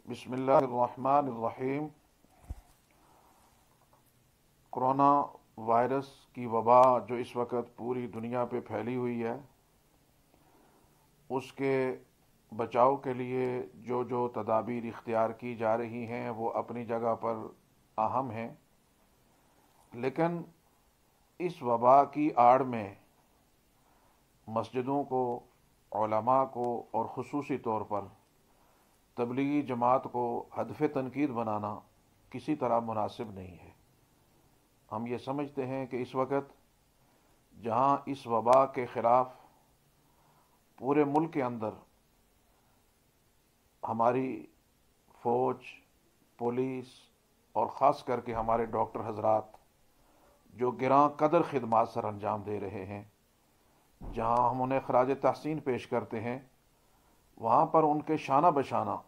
बिस्मिल्लाहिर्रहमानिर्रहीम। Corona virus की वबा जो इस वक्त पूरी दुनिया पे फैली हुई है, उसके बचाव के लिए जो जो तदाबीर इख्तियार की जा रही हैं वो अपनी जगह पर अहम हैं, लेकिन इस वबा की आड़ में मस्जिदों को, उलमा को और ख़ुसूसी तौर पर तबलीगी जमात को हदफ तनकीद बनाना किसी तरह मुनासिब नहीं है। हम ये समझते हैं कि इस वक्त जहाँ इस वबा के ख़िलाफ़ पूरे मुल्क के अंदर हमारी फ़ौज, पुलिस और ख़ास करके हमारे डॉक्टर हजरात जो गिरां कदर खिदमात सर अंजाम दे रहे हैं, जहाँ हम उन्हें खराज तहसीन पेश करते हैं, वहाँ पर उनके शाना बशाना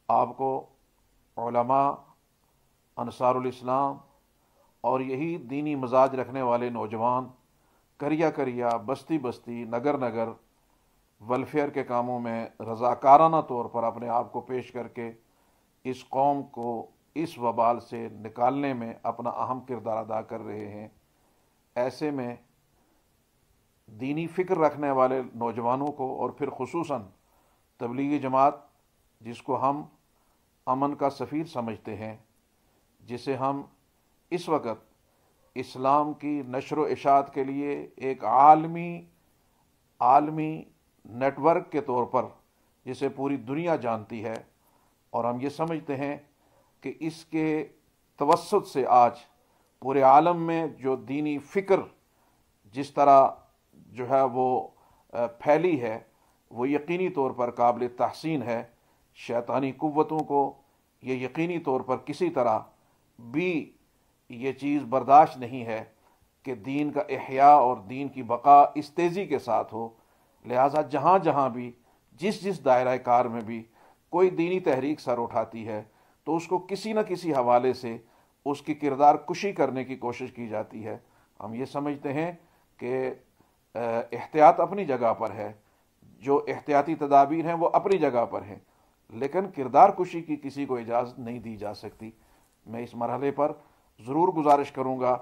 आपको उलमा, अंसारुल इस्लाम और यही दीनी मजाज रखने वाले नौजवान करिया करिया, बस्ती बस्ती, नगर नगर वेलफेयर के कामों में रज़ाकाराना तौर पर अपने आप को पेश करके इस कौम को इस वबाल से निकालने में अपना अहम किरदार अदा कर रहे हैं। ऐसे में दीनी फ़िक्र रखने वाले नौजवानों को और फिर खुसूसन तबलीगी जमात, जिसको हम अमन का सफ़ीर समझते हैं, जिसे हम इस वक्त इस्लाम की नशर व इशाअत के लिए एक आलमी नेटवर्क के तौर पर जिसे पूरी दुनिया जानती है, और हम ये समझते हैं कि इसके तवस्सुत से आज पूरे आलम में जो दीनी फ़िक्र जिस तरह जो है वो फैली है, वो यकीनी तौर पर काबिल तहसीन है। शैतानी कुव्वतों को ये यकीनी तौर पर किसी तरह भी ये चीज़ बर्दाश्त नहीं है कि दीन का इहया और दीन की बका इस तेज़ी के साथ हो। लिहाजा जहाँ जहाँ भी जिस दायरा कार में भी कोई दीनी तहरीक सर उठाती है तो उसको किसी न किसी हवाले से उसकी किरदार कुशी करने की कोशिश की जाती है। हम ये समझते हैं कि एहतियात अपनी जगह पर है, जो एहतियाती तदाबीर हैं वो अपनी जगह पर हैं, लेकिन किरदार कुशी की किसी को इजाज़त नहीं दी जा सकती। मैं इस मरहले पर ज़रूर गुजारिश करूँगा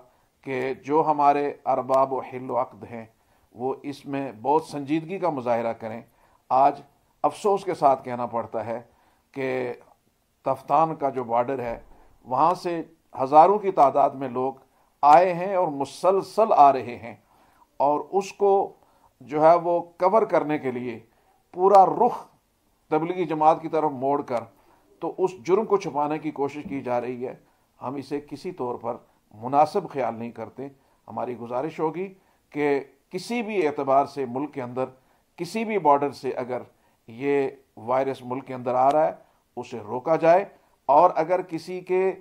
कि जो हमारे अरबाब व हिल व अक़्द हैं वो इसमें बहुत संजीदगी का मुज़ाहिरा करें। आज अफसोस के साथ कहना पड़ता है कि तफ्तान का जो बॉर्डर है वहाँ से हज़ारों की तादाद में लोग आए हैं और मुसलसल आ रहे हैं, और उसको जो है वो कवर करने के लिए पूरा रुख तबलीगी जमात की तरफ मोड़ कर तो उस जुर्म को छुपाने की कोशिश की जा रही है। हम इसे किसी तौर पर मुनासिब ख्याल नहीं करते। हमारी गुजारिश होगी कि किसी भी एतबार से मुल्क के अंदर किसी भी बॉर्डर से अगर ये वायरस मुल्क के अंदर आ रहा है उसे रोका जाए, और अगर किसी के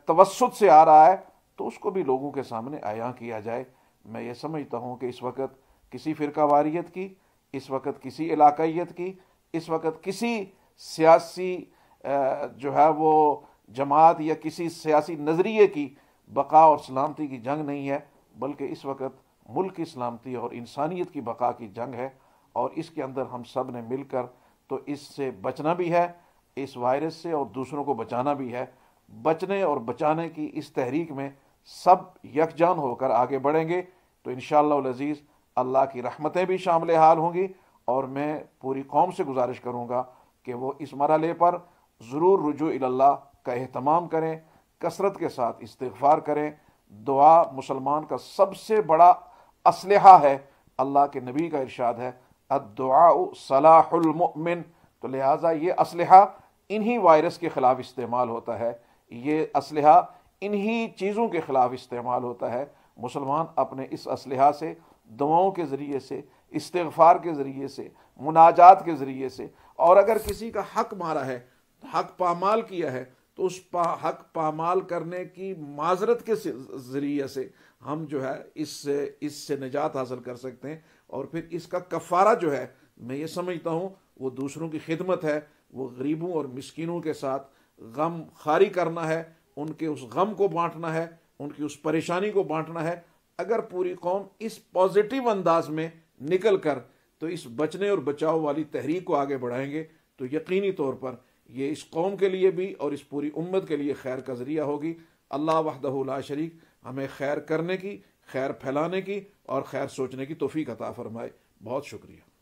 तवस्सुत से आ रहा है तो उसको भी लोगों के सामने आया किया जाए। मैं ये समझता हूँ कि इस वक्त किसी फ़िरका वारियत की, इस वक्त किसी इलाकाइयत की, इस वक्त किसी सियासी जो है वो जमात या किसी सियासी नज़रिए की बका और सलामती की जंग नहीं है, बल्कि इस वक्त मुल्क की सलामती और इंसानियत की बका की जंग है। और इसके अंदर हम सब ने मिलकर तो इससे बचना भी है, इस वायरस से, और दूसरों को बचाना भी है। बचने और बचाने की इस तहरीक में सब यकजान होकर आगे बढ़ेंगे तो इंशाअल्लाह अज़ीज़ अल्लाह की रहमतें भी शामिल हाल होंगी। और मैं पूरी कौम से गुजारिश करूँगा कि वो इस मरहले पर ज़रूर रुजू इल्लाह का एहतमाम करें, कसरत के साथ इस्तिग़फ़ार करें। दुआ मुसलमान का सबसे बड़ा असलहा है। अल्लाह के नबी का इरशाद है, अद्दुआउ सलाहुल मुमिन। तो लिहाजा ये असलहा इन्हीं वायरस के ख़िलाफ़ इस्तेमाल होता है, ये असलहा इन्हीं चीज़ों के ख़िलाफ़ इस्तेमाल होता है। मुसलमान अपने इस असलहा से दुआओं के ज़रिए से, इस्तिग़फ़ार के ज़रिए से, मुनाजात के ज़रिए से, और अगर किसी का हक़ मारा है, हक़ पामाल किया है, तो उस हक़ पामाल करने की माजरत के ज़रिए से हम जो है इससे निजात हासिल कर सकते हैं। और फिर इसका कफ़ारा जो है, मैं ये समझता हूँ वो दूसरों की खिदमत है, वो गरीबों और मिस्कीनों के साथ गम खारी करना है, उनके उस गम को बांटना है, उनकी उस परेशानी को बांटना है। अगर पूरी कौम इस पॉजिटिव अंदाज में निकल कर तो इस बचने और बचाव वाली तहरीक को आगे बढ़ाएंगे तो यकीनी तौर पर یہ اس قوم کے لیے بھی اور اس پوری امت کے لیے خیر کا ذریعہ ہوگی۔ اللہ وحدہ لا شریک ہمیں خیر کرنے کی، خیر پھیلانے کی اور خیر سوچنے کی توفیق عطا فرمائے۔ بہت شکریہ۔